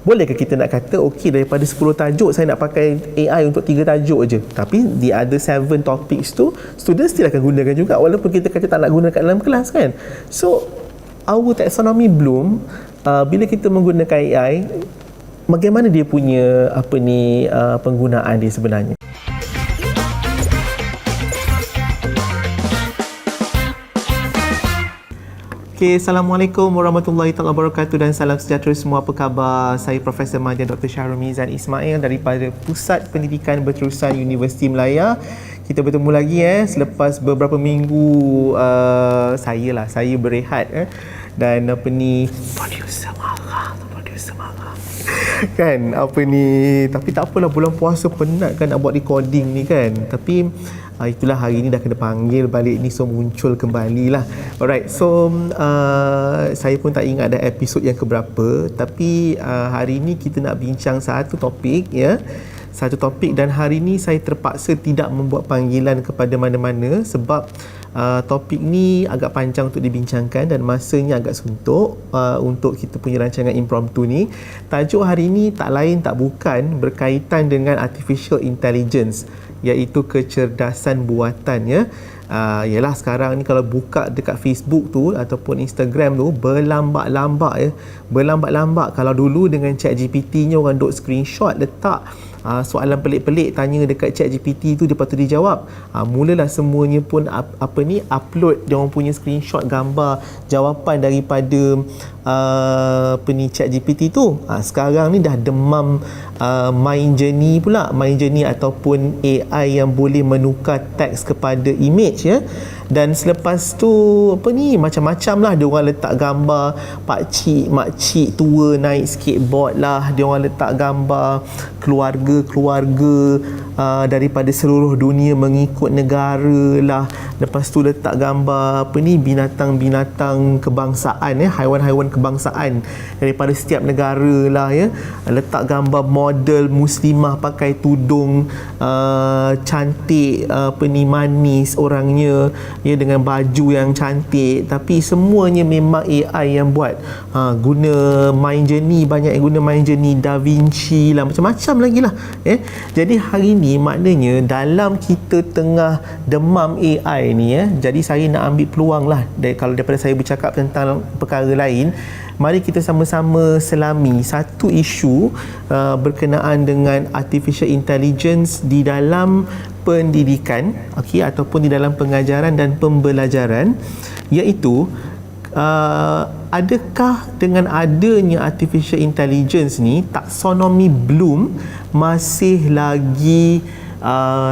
Bolehkah kita nak kata okey, daripada 10 tajuk saya nak pakai AI untuk 3 tajuk je, tapi the other 7 topics tu students still akan gunakan juga walaupun kita kata tak nak guna kat dalam kelas kan. So our taxonomy bloom, bila kita menggunakan AI, bagaimana dia punya penggunaan dia sebenarnya. Okay, Assalamualaikum warahmatullahi wabarakatuh dan salam sejahtera semua. Apa khabar? Saya Profesor Madya Dr. Syahrul Mizan Ismail daripada Pusat Pendidikan Berterusan Universiti Melaya. Kita bertemu lagi selepas beberapa minggu saya berehat dan producer marah kan tapi tak apalah, bulan puasa penat kan nak buat recording ni kan, tapi itulah hari ni dah kena panggil balik ni, so muncul kembali lah. Alright, so saya pun tak ingat dah episod yang keberapa, tapi hari ni kita nak bincang satu topik dan hari ni saya terpaksa tidak membuat panggilan kepada mana-mana sebab topik ni agak panjang untuk dibincangkan dan masanya agak suntuk untuk kita punya rancangan impromptu ni. Tajuk hari ni tak lain tak bukan berkaitan dengan artificial intelligence, iaitu kecerdasan buatan Yalah sekarang ni kalau buka dekat Facebook tu ataupun Instagram tu berlambak-lambak Kalau dulu dengan ChatGPT nya orang duk screenshot letak soalan pelik-pelik tanya dekat ChatGPT tu, dia patut dijawab. Mulalah semuanya pun upload dia orang punya screenshot gambar jawapan daripada ChatGPT tu. Sekarang ni dah demam Midjourney pula. Midjourney ataupun AI yang boleh menukar teks kepada image Dan selepas tu macam-macam lah, dia orang letak gambar pakcik, makcik tua naik skateboard lah, dia orang letak gambar keluarga daripada seluruh dunia mengikut negara lah. Lepas tu letak gambar binatang-binatang kebangsaan haiwan-haiwan kebangsaan daripada setiap negara lah letak gambar model muslimah pakai tudung cantik manis orangnya dengan baju yang cantik, tapi semuanya memang AI yang buat. Guna Midjourney, banyak yang guna Midjourney, Da Vinci lah, macam-macam lagi lah Jadi hari ni maknanya dalam kita tengah demam AI ni jadi saya nak ambil peluang lah kalau daripada saya bercakap tentang perkara lain, mari kita sama-sama selami satu isu berkenaan dengan artificial intelligence di dalam pendidikan ataupun di dalam pengajaran dan pembelajaran, iaitu adakah dengan adanya artificial intelligence ni taksonomi Bloom masih lagi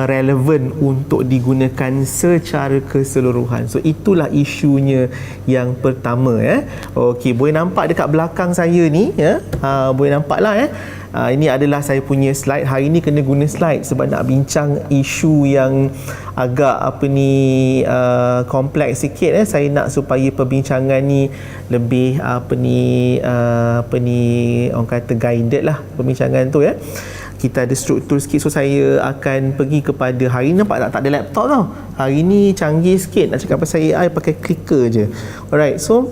relevan untuk digunakan secara keseluruhan. So itulah isunya yang pertama Okey, boleh nampak dekat belakang saya ni boleh nampak lah ini adalah saya punya slide. Hari ni kena guna slide sebab nak bincang isu yang agak kompleks sikit Saya nak supaya perbincangan ni lebih orang kata guided lah perbincangan tu Kita ada struktur sikit, so saya akan pergi kepada, hari ni nampak tak ada laptop tau. Hari ni canggih sikit, nak cakap pasal AI pakai clicker je. Alright, so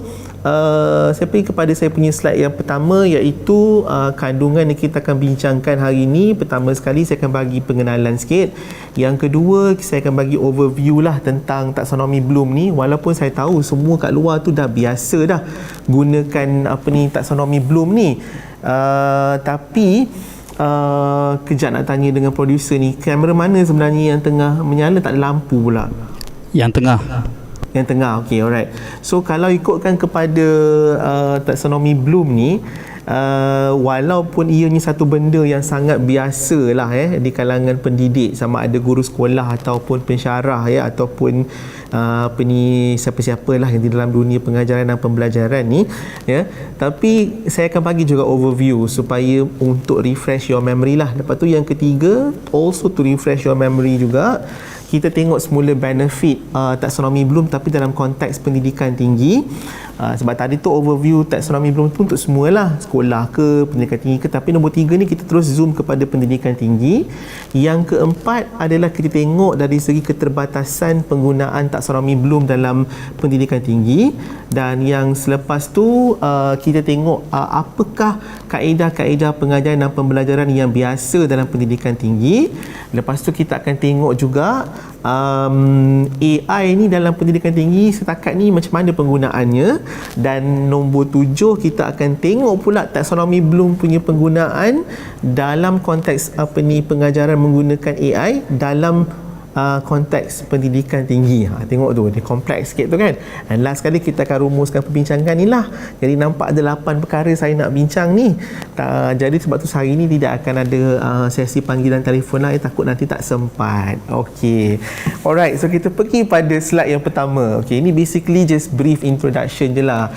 saya pergi kepada saya punya slide yang pertama, iaitu kandungan yang kita akan bincangkan hari ni. Pertama sekali saya akan bagi pengenalan sikit. Yang kedua saya akan bagi overview lah tentang taksonomi Bloom ni. Walaupun saya tahu semua kat luar tu dah biasa dah gunakan taksonomi Bloom ni, tapi kejap nak tanya dengan producer ni, kamera mana sebenarnya yang tengah menyala, tak ada lampu pula? Yang tengah, okey, alright. So kalau ikutkan kepada taksonomi Bloom ni, walaupun ianya satu benda yang sangat biasa lah di kalangan pendidik, sama ada guru sekolah ataupun pensyarah ataupun siapa-siapa lah yang di dalam dunia pengajaran dan pembelajaran ni tapi saya akan bagi juga overview supaya untuk refresh your memory lah. Lepas tu yang ketiga, also to refresh your memory juga, kita tengok semula benefit taksonomi Bloom tapi dalam konteks pendidikan tinggi. Sebab tadi tu overview taksonomi Bloom tu untuk semualah, sekolah ke, pendidikan tinggi ke, tapi nombor 3 ni kita terus zoom kepada pendidikan tinggi. Yang keempat adalah kita tengok dari segi keterbatasan penggunaan taksonomi Bloom dalam pendidikan tinggi, dan yang selepas tu kita tengok apakah kaedah-kaedah pengajaran dan pembelajaran yang biasa dalam pendidikan tinggi. Lepas tu kita akan tengok juga AI ni dalam pendidikan tinggi setakat ni macam mana penggunaannya, dan nombor 7 kita akan tengok pula taksonomi Bloom punya penggunaan dalam konteks pengajaran menggunakan AI dalam konteks pendidikan tinggi. Tengok tu, dia kompleks sikit tu kan. Dan last sekali kita akan rumuskan perbincangan ni lah. Jadi nampak ada 8 perkara saya nak bincang ni. Jadi sebab tu hari ni tidak akan ada sesi panggilan telefon lah, takut nanti tak sempat. Okey. Alright, so kita pergi pada slide yang pertama. Okey, ini basically just brief introduction je lah.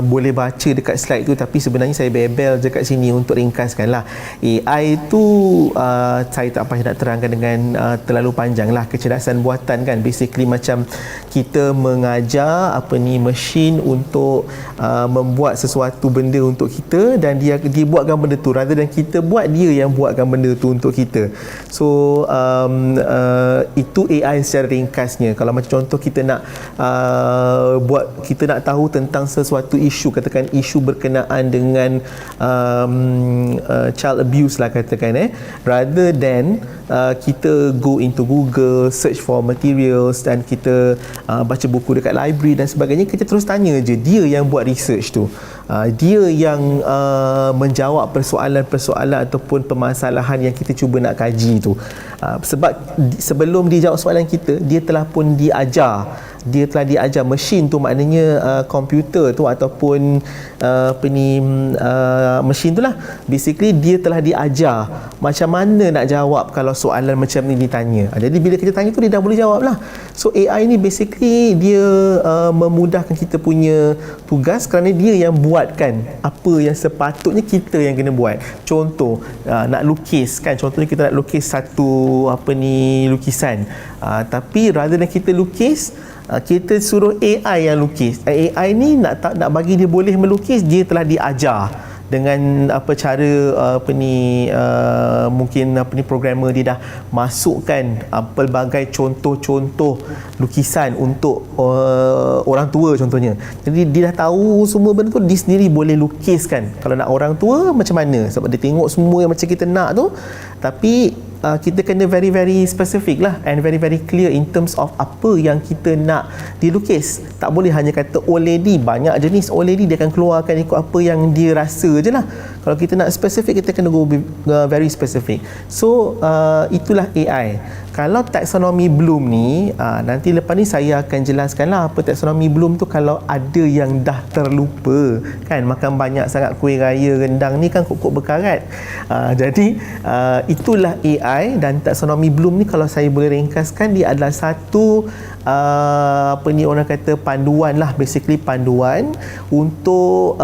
Boleh baca dekat slide tu, tapi sebenarnya saya bebel je kat sini untuk ringkaskan lah. AI tu saya tak payah nak terangkan dengan terlalu panjang lah. Kecerdasan buatan kan, basically macam kita mengajar mesin untuk membuat sesuatu benda untuk kita, dan dia buatkan benda tu rather than kita buat, dia yang buatkan benda tu untuk kita. So itu AI secara ringkasnya. Kalau macam contoh kita nak kita nak tahu tentang sesuatu isu, katakan isu berkenaan dengan child abuse lah katakan, rather than kita go into Google, search for materials, dan kita baca buku dekat library dan sebagainya, kita terus tanya je, dia yang buat research tu, dia yang menjawab persoalan-persoalan ataupun permasalahan yang kita cuba nak kaji tu. Sebab sebelum dia jawab soalan kita, dia telah pun diajar, mesin tu, maknanya komputer tu ataupun mesin tu lah, basically dia telah diajar macam mana nak jawab kalau soalan macam ni ditanya. Jadi bila kita tanya tu, dia dah boleh jawab lah. So AI ni basically dia memudahkan kita punya tugas kerana dia yang buatkan apa yang sepatutnya kita yang kena buat. Contoh nak lukis kan, contohnya kita nak lukis satu lukisan, tapi rather than kita lukis, kita suruh AI yang lukis. AI ni nak bagi dia boleh melukis, dia telah diajar dengan cara mungkin programmer dia dah masukkan pelbagai contoh-contoh lukisan untuk orang tua contohnya. Jadi dia dah tahu semua benda tu, dia sendiri boleh lukiskan. Kalau nak orang tua macam mana, sebab dia tengok semua yang macam kita nak tu, tapi kita kena very very specific lah, and very very clear in terms of apa yang kita nak dilukis. Tak boleh hanya kata old lady, banyak jenis old lady, dia akan keluarkan ikut apa yang dia rasa je lah. Kalau kita nak specific, kita kena go very specific. So itulah AI. Kalau taksonomi Bloom ni, nanti lepas ni saya akan jelaskan lah apa taksonomi Bloom tu kalau ada yang dah terlupa kan. Makan banyak sangat kuih raya rendang ni kan kok-kok berkarat. Jadi itulah AI, dan taksonomi Bloom ni kalau saya boleh ringkaskan, dia adalah satu orang kata panduan lah, basically panduan untuk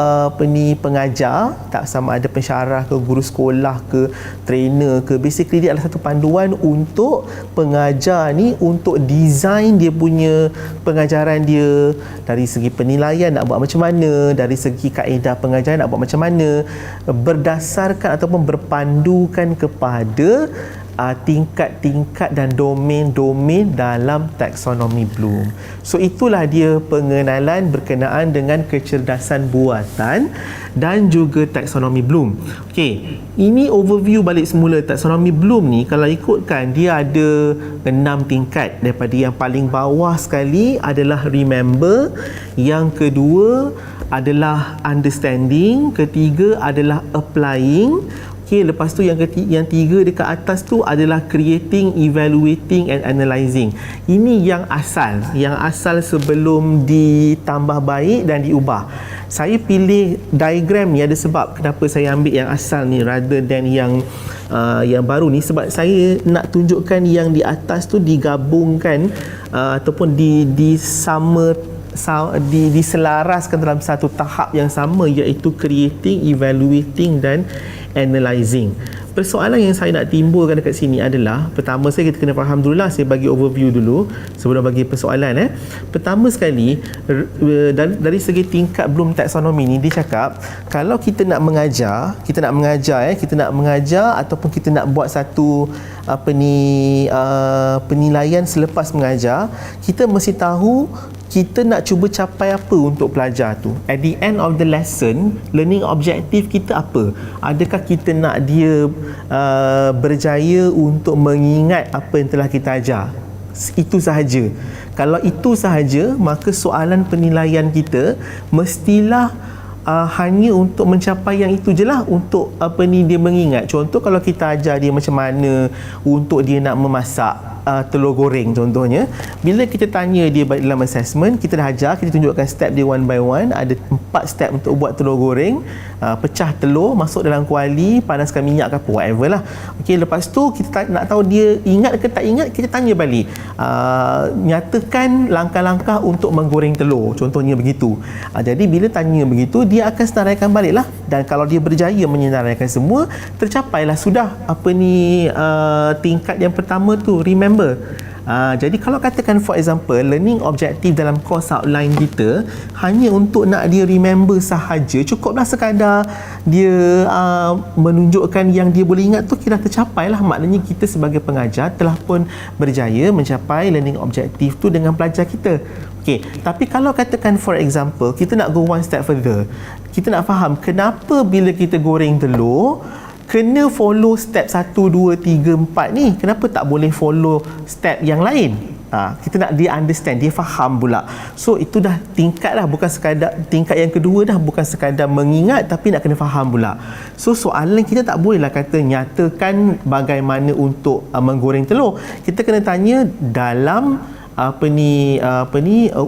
pengajar, tak sama ada pensyarah ke, guru sekolah ke, trainer ke, basically dia adalah satu panduan untuk pengajar ni untuk design dia punya pengajaran dia, dari segi penilaian nak buat macam mana, dari segi kaedah pengajaran nak buat macam mana, berdasarkan ataupun berpandukan kepada tingkat-tingkat dan domain-domain dalam taksonomi Bloom. So itulah dia pengenalan berkenaan dengan kecerdasan buatan dan juga taksonomi Bloom. Okey, ini overview balik semula taksonomi Bloom ni. Kalau ikutkan, dia ada 6 tingkat. Daripada yang paling bawah sekali adalah remember, yang kedua adalah understanding, ketiga adalah applying. Okey, lepas tu yang tiga dekat atas tu adalah creating, evaluating and analyzing. Ini yang asal sebelum ditambah baik dan diubah. Saya pilih diagram ni ada sebab kenapa saya ambil yang asal ni rather than yang baru ni, sebab saya nak tunjukkan yang di atas tu digabungkan ataupun diselaraskan dalam satu tahap yang sama, iaitu creating, evaluating dan analyzing. persoalan yang saya nak timbulkan dekat sini adalah, pertama saya kita kena faham dululah, saya bagi overview dulu sebelum bagi persoalan. Pertama sekali, dari segi tingkat Bloom taksonomi ni, dia cakap kalau kita nak mengajar ataupun kita nak buat satu penilaian selepas mengajar, kita mesti tahu kita nak cuba capai apa untuk pelajar tu. At the end of the lesson, learning objective kita apa? Adakah kita nak dia berjaya untuk mengingat apa yang telah kita ajar? Itu sahaja. Kalau itu sahaja, maka soalan penilaian kita mestilah hanya untuk mencapai yang itu je lah, untuk dia mengingat. Contoh kalau kita ajar dia macam mana untuk dia nak memasak telur goreng contohnya, bila kita tanya dia dalam assessment, kita dah ajar, kita tunjukkan step dia one by one. Ada 4 step untuk buat telur goreng. Pecah telur, masuk dalam kuali, panaskan minyak ke apa, whatever lah. Okey, lepas tu kita nak tahu dia ingat ke tak ingat, kita tanya balik, nyatakan langkah-langkah untuk menggoreng telur, contohnya begitu. Jadi bila tanya begitu, dia akan senaraikan balik lah, dan kalau dia berjaya menyenaraikan semua, tercapailah sudah tingkat yang pertama tu, remember. Jadi kalau katakan for example, learning objective dalam course outline kita hanya untuk nak dia remember sahaja, cukuplah sekadar dia menunjukkan yang dia boleh ingat tu, kira tercapai lah. Maknanya kita sebagai pengajar telah pun berjaya mencapai learning objective tu dengan pelajar kita. Okey, tapi kalau katakan for example, kita nak go one step further, kita nak faham kenapa bila kita goreng telur kena follow step 1, 2, 3, 4 ni, kenapa tak boleh follow step yang lain? Kita nak dia understand, dia faham pula. So itu dah tingkat lah, bukan sekadar tingkat yang kedua dah, bukan sekadar mengingat tapi nak kena faham pula. So soalan kita tak bolehlah kata nyatakan bagaimana untuk menggoreng telur. Kita kena tanya dalam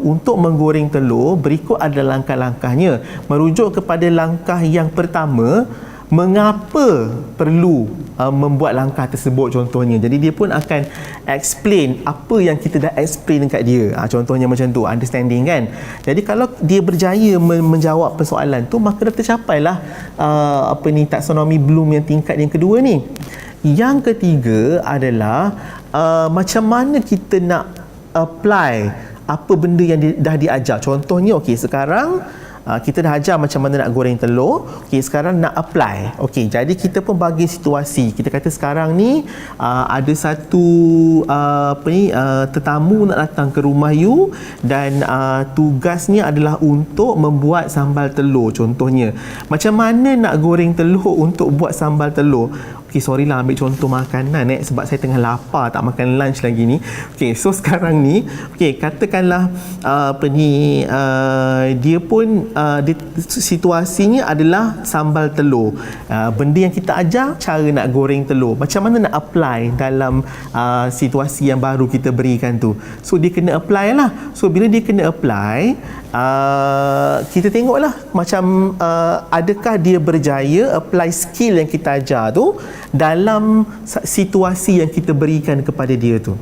untuk menggoreng telur, berikut adalah langkah-langkahnya. Merujuk kepada langkah yang pertama, mengapa perlu membuat langkah tersebut contohnya. Jadi dia pun akan explain apa yang kita dah explain dekat dia. Contohnya macam tu, understanding kan. Jadi kalau dia berjaya menjawab persoalan tu, maka dah tercapailah taksonomi Bloom yang tingkat yang kedua ni. Yang ketiga adalah macam mana kita nak apply apa benda yang dah diajar. Contohnya okey, sekarang kita dah ajar macam mana nak goreng telur. Okey, sekarang nak apply. Okey, jadi kita pun bagi situasi. Kita kata sekarang ni ada satu tetamu nak datang ke rumah you, dan tugasnya adalah untuk membuat sambal telur contohnya. Macam mana nak goreng telur untuk buat sambal telur? Okey, sorry lah ambil contoh makanan sebab saya tengah lapar, tak makan lunch lagi ni. Okey, so sekarang ni katakanlah dia pun situasinya adalah sambal telur. Benda yang kita ajar, cara nak goreng telur, macam mana nak apply dalam situasi yang baru kita berikan tu. So dia kena apply lah. So bila dia kena apply, kita tengoklah macam adakah dia berjaya apply skill yang kita ajar tu dalam situasi yang kita berikan kepada dia tu.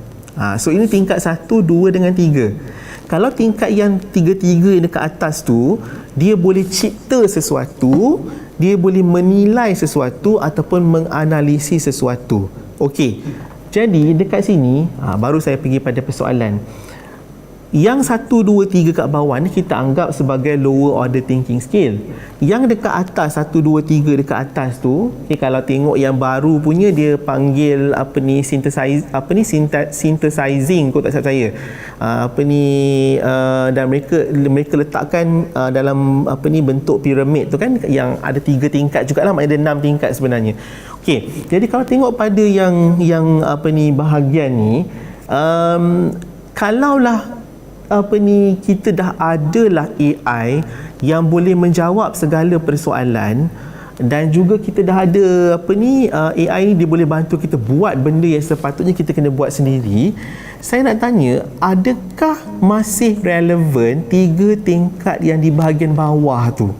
So ini tingkat 1, 2 dengan 3. Kalau tingkat yang 3 yang dekat atas tu, dia boleh cipta sesuatu, dia boleh menilai sesuatu ataupun menganalisis sesuatu. Okey, jadi dekat sini baru saya pergi pada persoalan. Yang 1, 2, 3 kat bawah ni kita anggap sebagai lower order thinking skill. Yang dekat atas 1, 2, 3 dekat atas tu, kalau tengok yang baru punya, dia panggil synthesizing kot, tak silap saya. Dan mereka letakkan dalam bentuk piramid tu kan, yang ada 3 tingkat jugalah, maknanya ada 6 tingkat sebenarnya. Okey, jadi kalau tengok pada yang bahagian ni, kalaulah kita dah adalah AI yang boleh menjawab segala persoalan, dan juga kita dah ada AI ni dia boleh bantu kita buat benda yang sepatutnya kita kena buat sendiri. Saya nak tanya, adakah masih relevan 3 tingkat yang di bahagian bawah tu?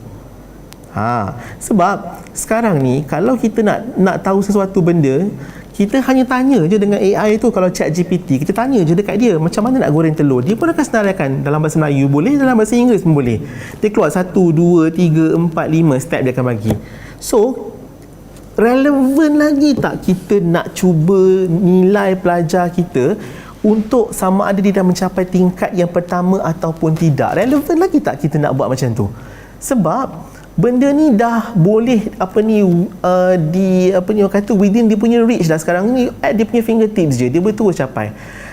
Sebab sekarang ni kalau kita nak tahu sesuatu benda, kita hanya tanya je dengan AI tu. Kalau ChatGPT, kita tanya je dekat dia macam mana nak goreng telur, dia pun akan senaraikan dalam bahasa Melayu boleh, dalam bahasa Inggeris pun boleh. Dia keluar 1, 2, 3, 4, 5 step dia akan bagi. So relevan lagi tak kita nak cuba nilai pelajar kita untuk sama ada dia dah mencapai tingkat yang pertama ataupun tidak? Relevan lagi tak kita nak buat macam tu? Sebab benda ni dah boleh orang kata within dia punya reach dah sekarang ni, at dia punya fingertips je, dia boleh terus capai.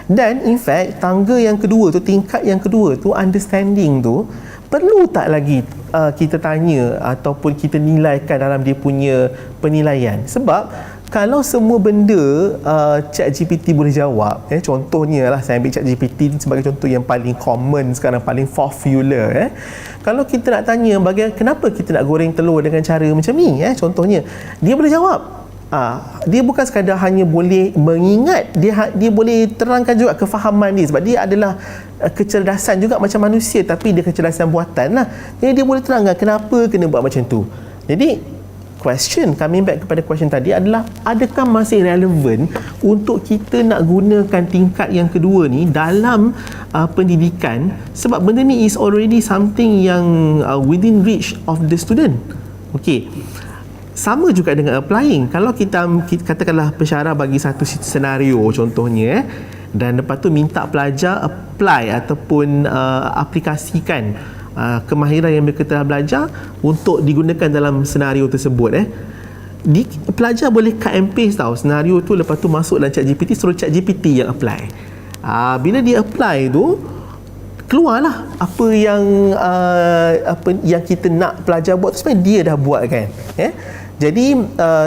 Dan in fact tangga yang kedua tu, tingkat yang kedua tu, understanding tu, perlu tak lagi kita tanya ataupun kita nilaikan dalam dia punya penilaian? Sebab kalau semua benda ChatGPT boleh jawab, contohnya lah, saya ambil ChatGPT sebagai contoh yang paling common sekarang, paling popular. Kalau kita nak tanya kenapa kita nak goreng telur dengan cara macam ni, contohnya, dia boleh jawab. Dia bukan sekadar hanya boleh mengingat, dia boleh terangkan juga kefahaman dia, sebab dia adalah kecerdasan juga macam manusia, tapi dia kecerdasan buatan lah. Jadi dia boleh terangkan kenapa kena buat macam tu. Jadi coming back kepada question tadi adalah, adakah masih relevan untuk kita nak gunakan tingkat yang kedua ni dalam pendidikan? Sebab benda ni is already something yang within reach of the student. Okey, sama juga dengan applying. Kalau kita katakanlah pensyarah bagi satu senario contohnya, dan lepas tu minta pelajar apply ataupun aplikasikan kemahiran yang mereka telah belajar untuk digunakan dalam senario tersebut. Pelajar boleh cut and paste tau senario tu, lepas tu masuk dalam ChatGPT, suruh ChatGPT yang apply. Bila dia apply tu, keluarlah apa yang kita nak pelajar buat tu, sebenarnya dia dah buat kan. Jadi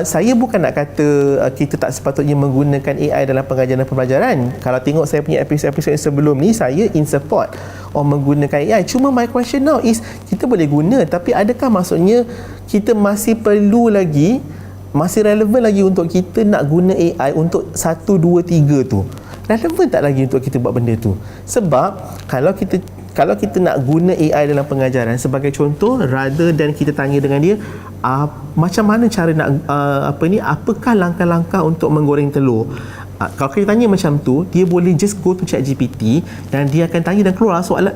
saya bukan nak kata kita tak sepatutnya menggunakan AI dalam pengajaran dan pembelajaran. Kalau tengok saya punya episod-episod sebelum ni, saya in support menggunakan AI. Cuma my question now is, kita boleh guna, tapi adakah maksudnya kita masih perlu lagi, masih relevan lagi untuk kita nak guna AI untuk 1, 2, 3 tu? Relevan tak lagi untuk kita buat benda tu? Sebab kalau kita nak guna AI dalam pengajaran sebagai contoh, rather than kita tanya dengan dia macam mana cara nak apakah langkah-langkah untuk menggoreng telur, kalau kita tanya macam tu, dia boleh just go to ChatGPT dan dia akan tanya dan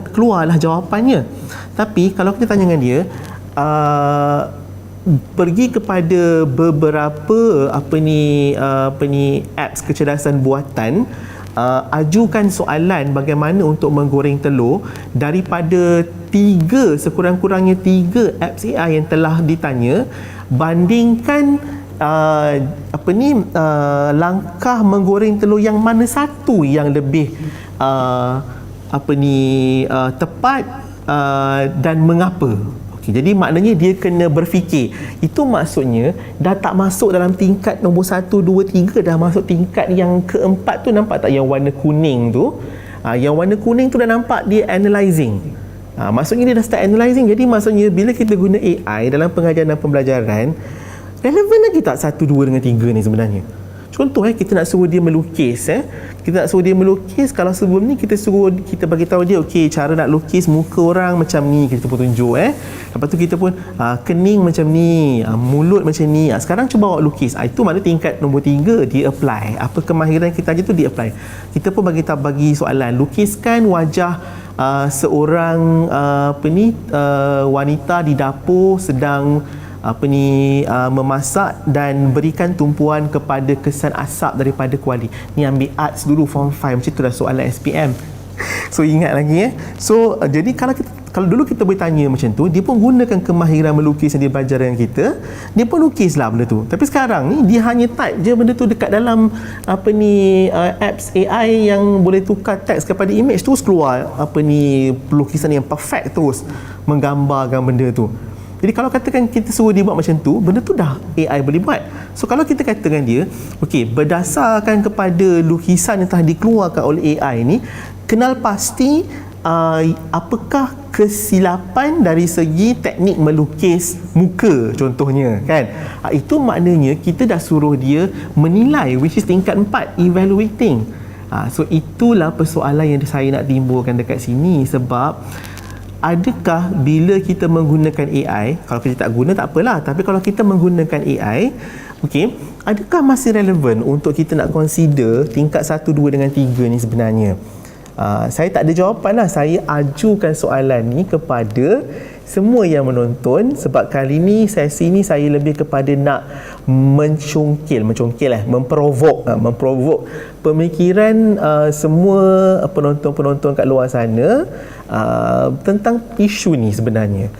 keluarlah jawapannya. Tapi kalau kita tanya dengan dia, pergi kepada beberapa apps kecerdasan buatan, ajukan soalan bagaimana untuk menggoreng telur, daripada sekurang-kurangnya 3 apps AI yang telah ditanya, bandingkan langkah menggoreng telur yang mana satu yang lebih tepat dan mengapa. Jadi maknanya dia kena berfikir. Itu maksudnya dah tak masuk dalam tingkat nombor 1, 2, 3, dah masuk tingkat yang keempat tu. Nampak tak yang warna kuning tu? Yang warna kuning tu dah nampak dia analyzing. Maksudnya dia dah start analyzing. Jadi maksudnya bila kita guna AI dalam pengajaran dan pembelajaran, relevan lagi tak 1, 2 dengan 3 ni sebenarnya? Contoh kita nak suruh dia melukis. Kita nak suruh dia melukis. Kalau sebelum ni kita bagi tahu dia, okey, cara nak lukis muka orang macam ni, kita pun tunjuk. Lepas tu kita pun kening macam ni, mulut macam ni. Sekarang cuba awak lukis. Itu mana tingkat nombor 3, dia apply. Apa kemahiran kita aja tu dia apply. Kita pun bagi soalan, lukiskan wajah seorang wanita di dapur sedang memasak dan berikan tumpuan kepada kesan asap daripada kuali. Ni ambil arts dulu, form 5, macam tu dah soalan SPM. So ingat lagi So jadi kalau dulu kita boleh tanya macam tu, dia pun gunakan kemahiran melukis yang dia belajar dengan kita, dia pun lukislah benda tu. Tapi sekarang ni dia hanya type je benda tu dekat dalam apps AI yang boleh tukar teks kepada image, terus keluar pelukisan yang perfect, terus menggambarkan benda tu. Jadi kalau katakan kita suruh dia buat macam tu, benda tu dah AI boleh buat. So kalau kita katakan dia, okey, berdasarkan kepada lukisan yang telah dikeluarkan oleh AI ni, kenal pasti apakah kesilapan dari segi teknik melukis muka contohnya, kan? Itu maknanya kita dah suruh dia menilai, which is tingkat 4, evaluating. So itulah persoalan yang saya nak timbulkan dekat sini. Sebab adakah bila kita menggunakan AI, kalau kita tak guna tak apalah, tapi kalau kita menggunakan AI, okey, adakah masih relevan untuk kita nak consider tingkat 1, 2 dengan 3 ni sebenarnya? Saya tak ada jawapan lah. Saya ajukan soalan ni kepada semua yang menonton, sebab kali ni sesi ni saya lebih kepada nak memprovok pemikiran semua penonton-penonton kat luar sana tentang isu ni sebenarnya.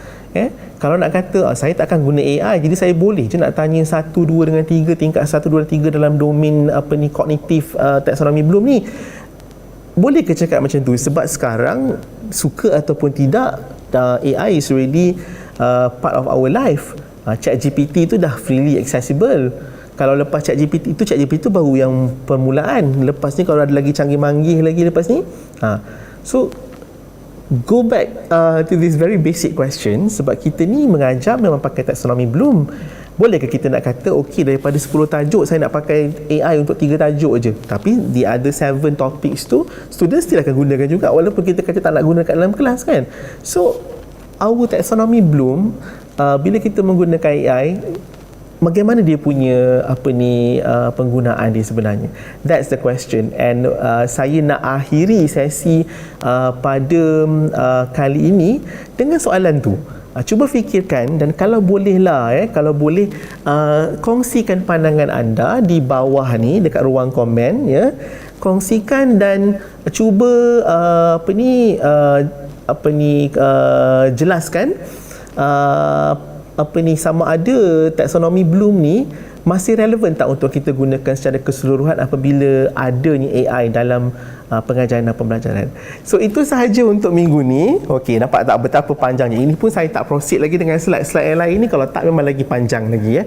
Kalau nak kata saya tak akan guna AI, jadi saya boleh je nak tanya 1, 2 dengan 3, tingkat 1, 2 dan 3 dalam domain kognitif taksonomi Bloom ni. Boleh ke cakap macam tu? Sebab sekarang suka ataupun tidak, AI is already part of our life. ChatGPT tu dah freely accessible. Kalau lepas ChatGPT tu baru yang permulaan. Lepas ni kalau ada lagi canggih-manggih lagi lepas ni. So go back to this very basic question, sebab kita ni mengajar memang pakai taksonomi Bloom. Bolehkah kita nak kata okey, daripada 10 tajuk saya nak pakai AI untuk 3 tajuk je, tapi the other 7 topics tu students still akan gunakan juga walaupun kita kata tak nak guna kat dalam kelas kan. So our taksonomi Bloom, bila kita menggunakan AI, bagaimana dia punya penggunaan dia sebenarnya? That's the question. And saya nak akhiri sesi pada kali ini dengan soalan tu. Cuba fikirkan, dan kalau bolehlah kongsikan pandangan anda di bawah ni dekat ruang komen ya. Kongsikan dan cuba jelaskan sama ada taksonomi Bloom ni masih relevan tak untuk kita gunakan secara keseluruhan apabila adanya AI dalam pengajaran dan pembelajaran. So itu sahaja untuk minggu ni. Okey, nampak tak betapa panjangnya. Ini pun saya tak proceed lagi dengan slide-slide yang lain ni, kalau tak memang lagi panjang lagi ya.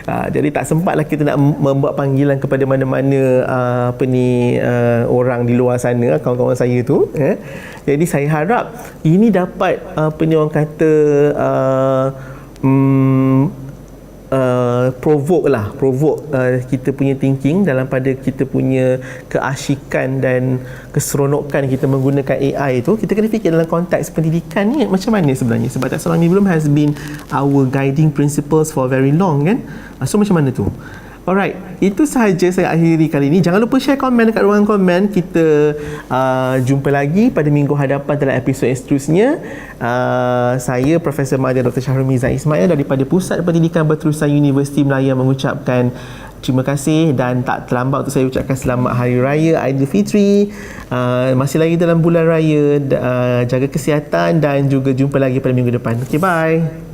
Jadi tak sempatlah kita nak membuat panggilan kepada mana-mana orang di luar sana, kawan-kawan saya tu ya. Jadi saya harap ini dapat orang kata provoke kita punya thinking dalam pada kita punya keasyikan dan keseronokan kita menggunakan AI tu. Kita kena fikir dalam konteks pendidikan ni macam mana sebenarnya, sebab taksonomi Bloom has been our guiding principles for very long kan. So macam mana tu? Alright, itu sahaja saya akhiri kali ini. Jangan lupa share komen dekat ruang komen. Kita jumpa lagi pada minggu hadapan dalam episod yang seterusnya. Saya Profesor Madya Dr. Syahrul Miza Ismail daripada Pusat Pendidikan Berterusan Universiti Melayu mengucapkan terima kasih, dan tak terlambat untuk saya ucapkan selamat Hari Raya Aidilfitri. Masih lagi dalam bulan raya, jaga kesihatan dan juga jumpa lagi pada minggu depan. Okay, bye.